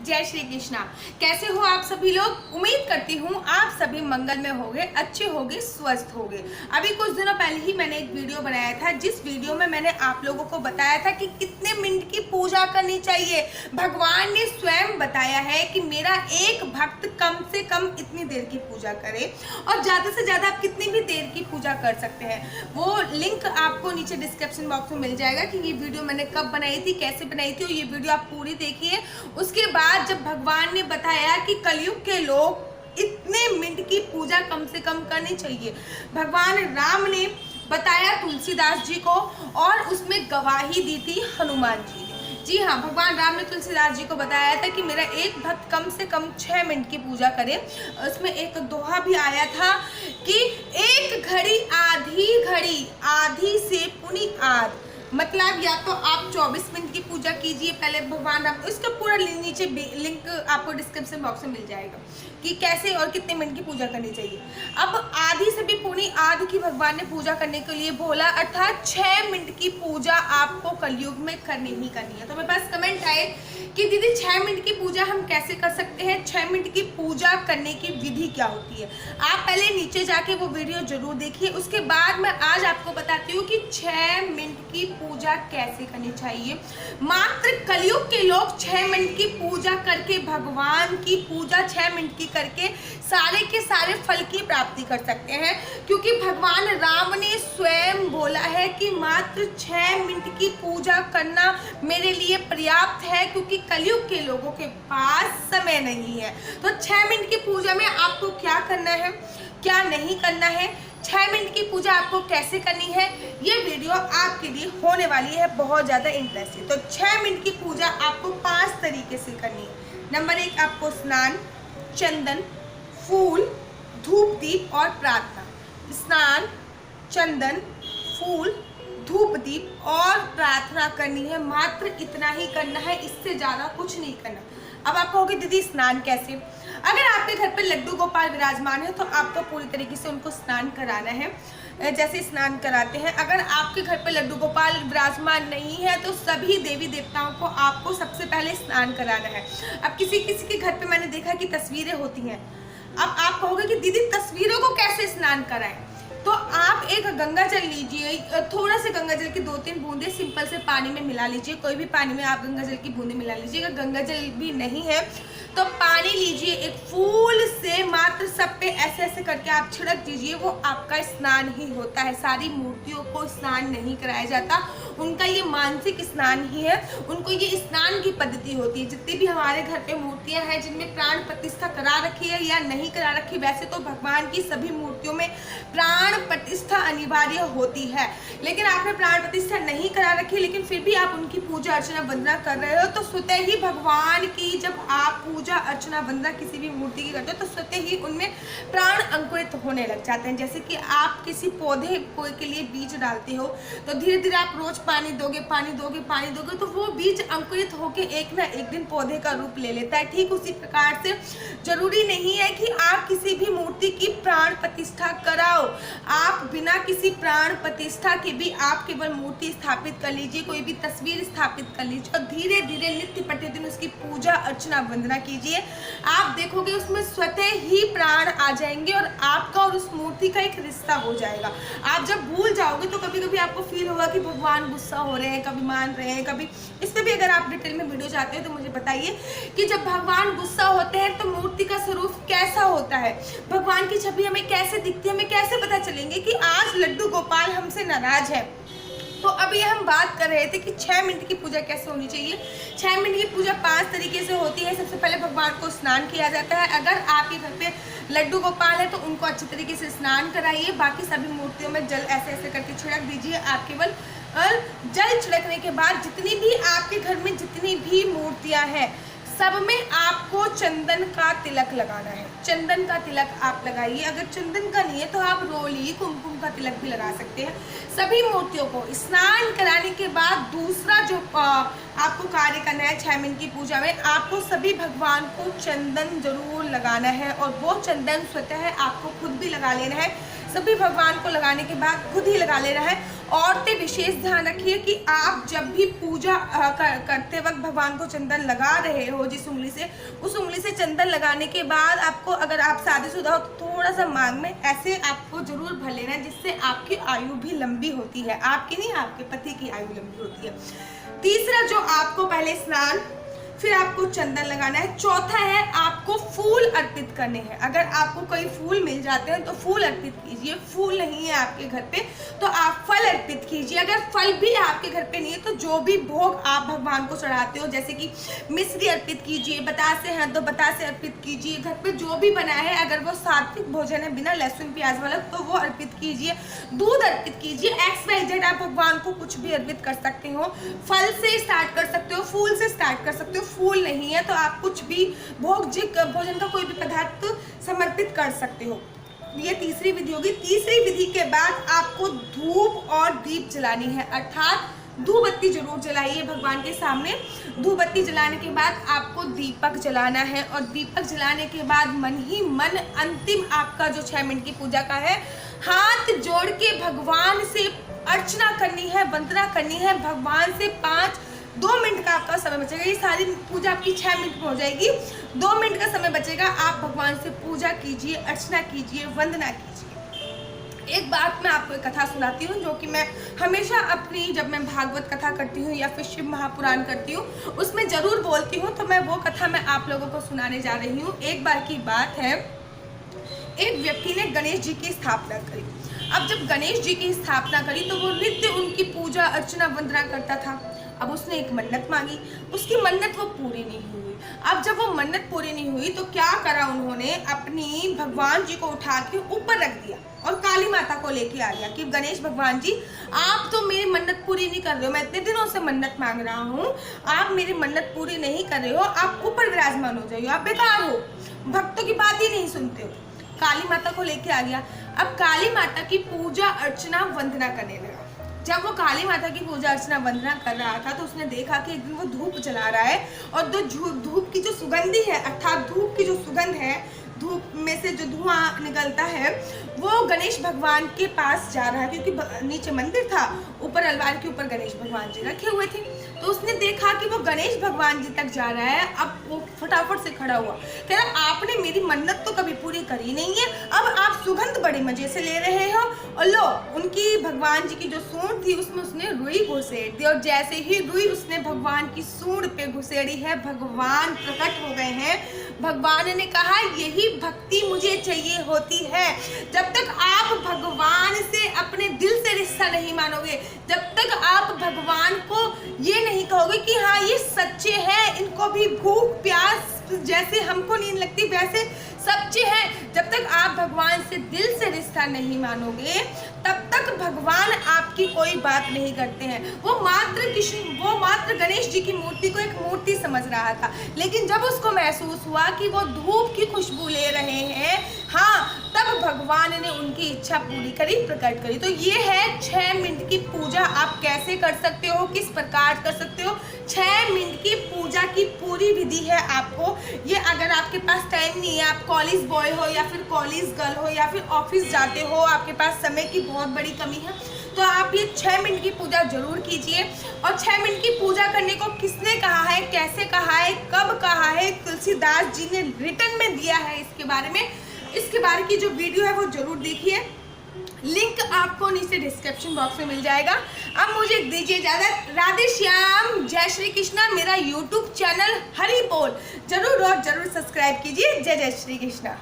जय श्री कृष्णा। कैसे हो आप सभी लोग? उम्मीद करती हूँ आप सभी मंगल में होंगे, अच्छे होंगे, स्वस्थ होंगे। अभी कुछ दिनों पहले ही मैंने एक वीडियो बनाया था, जिस वीडियो में मैंने आप लोगों को बताया था कि कितने मिनट की पूजा करनी चाहिए। भगवान ने स्वयं बताया है कि मेरा एक भक्त कम से कम इतनी देर की पूजा करे और ज़्यादा से ज़्यादा आप कितनी भी देर की पूजा कर सकते हैं। वो लिंक आपको नीचे डिस्क्रिप्शन बॉक्स में मिल जाएगा कि ये वीडियो मैंने कब बनाई थी, कैसे बनाई थी, और ये वीडियो आप पूरी देखिए। उसके बाद जब भगवान ने बताया कि कलयुग के लोग इतने मिनट की पूजा कम से कम करनी चाहिए, भगवान राम ने बताया तुलसीदास जी को और उसमें गवाही दी थी हनुमान जी ने। जी हाँ, भगवान राम ने तुलसीदास जी को बताया था कि मेरा एक भक्त कम से कम 6 मिनट की पूजा करे। उसमें एक दोहा भी आया था कि एक घड़ी आधी से पुनी आध, मतलब या तो आप 24 मिनट की पूजा कीजिए पहले भगवान राम। इसका पूरा नीचे लिंक आपको डिस्क्रिप्शन बॉक्स में मिल जाएगा कि कैसे और कितने मिनट की पूजा करनी चाहिए। अब आधी से भी पूरी आध की भगवान ने पूजा करने के लिए बोला, अर्थात 6 मिनट की पूजा आपको कलयुग में करनी ही करनी है। तो मेरे पास कमेंट आए कि दीदी 6 मिनट की पूजा हम कैसे कर सकते हैं, 6 मिनट की पूजा करने की विधि क्या होती है। आप पहले नीचे जाके वो वीडियो जरूर देखिए, उसके बाद मैं आज आपको बताती हूँ कि 6 मिनट की पूजा कैसे करनी चाहिए। मात्र कलयुग के लोग 6 मिनट की पूजा करके, भगवान की पूजा 6 मिनट की करके सारे के सारे फल की प्राप्ति कर सकते हैं, क्योंकि भगवान राम ने स्वयं बोला है कि मात्र 6 मिनट की पूजा करना मेरे लिए पर्याप्त है, क्योंकि कलयुग के लोगों के पास समय नहीं है। तो 6 मिनट की पूजा में आपको क्या करना है, क्या नहीं करना है, 6 मिनट की पूजा आपको कैसे करनी है, ये वीडियो आपके लिए होने वाली है बहुत ज़्यादा इंटरेस्टिंग। तो 6 मिनट की पूजा आपको 5 तरीके से करनी है। नंबर 1, आपको स्नान, चंदन, फूल, धूप दीप और प्रार्थना। स्नान, चंदन, फूल, धूप दीप और प्रार्थना करनी है। मात्र इतना ही करना है, इससे ज़्यादा कुछ नहीं करना। अब आप कहोगे दीदी स्नान कैसे? अगर आपके घर पे लड्डू गोपाल विराजमान है तो आपको पूरी तरीके से उनको स्नान कराना है, जैसे स्नान कराते हैं। अगर आपके घर पे लड्डू गोपाल विराजमान नहीं है तो सभी देवी देवताओं को आपको सबसे पहले स्नान कराना है। अब किसी किसी के घर पे मैंने देखा कि तस्वीरें होती हैं। अब आप कहोगे कि दीदी तस्वीरों को कैसे स्नान कराएं? तो आप एक गंगा जल लीजिए, थोड़ा से गंगा जल की 2-3 बूंदे सिंपल से पानी में मिला लीजिए। कोई भी पानी में आप गंगा जल की बूंदे मिला लीजिए। अगर गंगा जल भी नहीं है तो पानी लीजिए, एक फूल से मात्र सब पे ऐसे ऐसे करके आप छिड़क दीजिए, वो आपका स्नान ही होता है। सारी मूर्तियों को स्नान नहीं कराया जाता, उनका ये मानसिक स्नान ही है, उनको ये स्नान की पद्धति होती है। जितनी भी हमारे घर पे मूर्तियां हैं जिनमें प्राण प्रतिष्ठा करा रखी है या नहीं करा रखी, वैसे तो भगवान की सभी मूर्तियों में प्राण प्रतिष्ठा अनिवार्य होती है, लेकिन आपने प्राण प्रतिष्ठा नहीं करा रखी लेकिन फिर भी आप उनकी पूजा अर्चना वंदना कर रहे हो, तो स्वतः ही भगवान की जब आप पूजा अर्चना वंदना किसी भी मूर्ति की करते हो तो स्वतः ही उनमें प्राण अंकुरित होने लग जाते हैं। जैसे कि आप किसी पौधे के लिए बीज डालते हो तो धीरे धीरे आप रोज पानी दोगे तो वो बीज अंकुरित होके एक ना एक दिन पौधे का रूप ले लेता है। ठीक उसी प्रकार से जरूरी नहीं है कि आप किसी भी मूर्ति की प्राण प्रतिष्ठा कराओ। आप बिना किसी प्राण प्रतिष्ठा के भी आप केवल मूर्ति स्थापित कर लीजिए, कोई भी तस्वीर स्थापित कर लीजिए और धीरे धीरे नित्य प्रतिदिन उसकी पूजा अर्चना वंदना कीजिए। आप देखोगे उसमें स्वतः ही प्राण आ जाएंगे और आपका और उस मूर्ति का एक रिश्ता हो जाएगा। आप जब भूल जाओगे तो कभी कभी आपको फील होगा कि भगवान गुस्सा हो रहे हैं, कभी मान रहे हैं, कभी इस पर भी अगर आप डिटेल में वीडियो चाहते हो तो मुझे बताइए कि जब भगवान गुस्सा होते हैं तो मूर्ति का स्वरूप कैसा होता है, भगवान की छवि हमें कैसे दिखती है, हमें कैसे पता चलेंगे कि आज लड्डू गोपाल हमसे नाराज है। तो अभी हम बात कर रहे थे कि 6 मिनट की पूजा कैसे होनी चाहिए। 6 मिनट की पूजा 5 तरीके से होती है। सबसे पहले भगवान को स्नान किया जाता है। अगर आपके घर पे लड्डू गोपाल है तो उनको अच्छी तरीके से स्नान कराइए। बाकी सभी मूर्तियों में जल ऐसे ऐसे करके छिड़क दीजिए। आप केवल जल छिड़कने के बाद जितनी भी आपके घर में जितनी भी मूर्तियाँ हैं सब में आपको चंदन का तिलक लगाना है। चंदन का तिलक आप लगाइए। अगर चंदन का नहीं है तो आप रोली कुमकुम का तिलक भी लगा सकते हैं। सभी मूर्तियों को स्नान कराने के बाद दूसरा जो आपको कार्य करना है 6 मिनट की पूजा में, आपको सभी भगवान को चंदन जरूर लगाना है और वो चंदन स्वतः आपको खुद भी लगा लेना है। सभी भगवान को लगाने के बाद खुद ही लगा लेना है औरतें विशेष ध्यान रखिए कि आप जब भी पूजा करते वक्त भगवान को चंदन लगा रहे हो जिस उंगली से, उस उंगली से चंदन लगाने के बाद आपको, अगर आप शादीशुदा हो तो थोड़ा सा मांग में ऐसे आपको जरूर भर लेना, जिससे आपकी आयु भी लंबी होती है, आपकी नहीं आपके पति की आयु लंबी होती है। तीसरा, जो आपको पहले स्नान, फिर आपको चंदन लगाना है। चौथा है आपको फूल अर्पित करने हैं। अगर आपको कोई फूल मिल जाते हैं तो फूल अर्पित कीजिए, फूल नहीं है आपके घर पे तो आप फल अर्पित कीजिए। अगर फल भी आपके घर पे नहीं है तो जो भी भोग आप भगवान को चढ़ाते हो, जैसे कि मिश्री अर्पित कीजिए, बतासे हैं तो बतासे अर्पित कीजिए, घर पे जो भी बना है अगर वो सात्विक भोजन है बिना लहसुन प्याज वाला तो वो अर्पित कीजिए। दूध अर्पित कीजिए, XYZ आप भगवान को कुछ भी अर्पित कर सकते हो। फल से स्टार्ट कर सकते हो, फूल से स्टार्ट कर सकते हो। फूल नहीं है तो आप कुछ भी भोजन का कोई भी पदार्थ समर्पित कर सकते हो। ये तीसरी विधि होगी। तीसरी विधि के बाद आपको धूप और दीप जलानी है, अर्थात धूप बत्ती जरूर जलाइए भगवान के सामने। धूप बत्ती जलाने के बाद आपको दीपक जलाना है, और दीपक जलाने के बाद मन ही मन अंतिम आपका जो 6 मिनट की पूजा का है, हाथ जोड़ के भगवान से अर्चना करनी है, वंदना करनी है भगवान से। 2 मिनट का आपका समय बचेगा। ये सारी पूजा आपकी 6 मिनट में हो जाएगी। 2 मिनट का समय बचेगा, आप भगवान से पूजा कीजिए, अर्चना कीजिए, वंदना कीजिए। एक बात मैं आपको एक कथा सुनाती हूँ जो कि मैं हमेशा अपनी, जब मैं भागवत कथा करती हूँ या फिर शिव महापुराण करती हूँ उसमें जरूर बोलती हूँ, तो मैं वो कथा मैं आप लोगों को सुनाने जा रही हूँ। एक बार की बात है, एक व्यक्ति ने गणेश जी की स्थापना करी। अब जब गणेश जी की स्थापना करी तो वो नित्य उनकी पूजा अर्चना वंदना करता था। अब उसने एक मन्नत मांगी, उसकी मन्नत वो पूरी नहीं हुई। अब जब वो मन्नत पूरी नहीं हुई तो क्या करा उन्होंने, अपनी भगवान जी को उठा के ऊपर रख दिया और काली माता को लेके आ गया कि गणेश भगवान जी, आप तो मेरी मन्नत पूरी नहीं कर रहे हो, मैं इतने दिनों से मन्नत मांग रहा हूँ, आप मेरी मन्नत पूरी नहीं कर रहे हो, आप ऊपर विराजमान हो जाइए, आप बेकार हो, भक्तों की बात ही नहीं सुनते हो। काली माता को लेके आ गया। अब काली माता की पूजा अर्चना वंदना करने लगा। जब वो काली माता की पूजा अर्चना वंदना कर रहा था तो उसने देखा कि एक दिन वो धूप जला रहा है, और धूप की जो सुगंधी है, अर्थात धूप की जो सुगंध है, धूप में से जो धुआं निकलता है वो गणेश भगवान के पास जा रहा है, क्योंकि नीचे मंदिर था, ऊपर अलवार के ऊपर गणेश भगवान जी रखे हुए थे। तो उसने देखा कि वो गणेश भगवान जी तक जा रहा है। अब वो फटाफट से खड़ा हुआ, कह रहा आपने मेरी मन्नत तो कभी पूरी करी नहीं है, अब आप सुगंध बड़े मजे से ले रहे हो। और लो, उनकी भगवान जी की जो सूंड थी उसमें उसने रुई घुसेड़ दी, और जैसे ही रुई उसने भगवान की सूंड पे घुसेड़ी है, भगवान प्रकट हो गए हैं। भगवान ने कहा यही भक्ति मुझे चाहिए होती है। जब तक आप भगवान से अपने दिल से रिश्ता नहीं मानोगे, जब तक आप भगवान को ये नहीं कहोगे कि हाँ ये सच्चे हैं, इनको भी भूख प्यास जैसे हमको नींद लगती वैसे सच्चे हैं, जब तक आप भगवान से दिल से रिश्ता नहीं मानोगे तब तक भगवान आपकी कोई बात नहीं करते हैं। वो मात्र गणेश जी की मूर्ति को एक मूर्ति समझ रहा था, लेकिन जब उसको महसूस हुआ कि वो धूप की खुशबू ले रहे हैं, हाँ, तब भगवान ने उनकी इच्छा पूरी करी, प्रकट करी। तो ये है 6 मिनट की पूजा। आप कैसे कर सकते हो, किस प्रकार कर सकते हो, 6 मिनट की पूजा की पूरी विधि है आपको। ये अगर आपके पास टाइम नहीं है, आप कॉलेज बॉय हो या फिर कॉलेज गर्ल हो या फिर ऑफिस जाते हो, आपके पास समय की बहुत बड़ी कमी है, तो आप ये 6 मिनट की पूजा जरूर कीजिए। और 6 मिनट की पूजा करने को किसने कहा है, कैसे कहा है, कब कहा है, तुलसीदास जी ने रिटर्न में दिया है इसके बारे में। इसके बारे की जो वीडियो है वो जरूर देखिए, लिंक आपको नीचे डिस्क्रिप्शन बॉक्स में मिल जाएगा। अब मुझे दीजिए इजाजत। राधे श्याम, जय श्री कृष्णा। मेरा यूट्यूब चैनल हरि बोल जरूर और जरूर सब्सक्राइब कीजिए। जय जय श्री कृष्णा।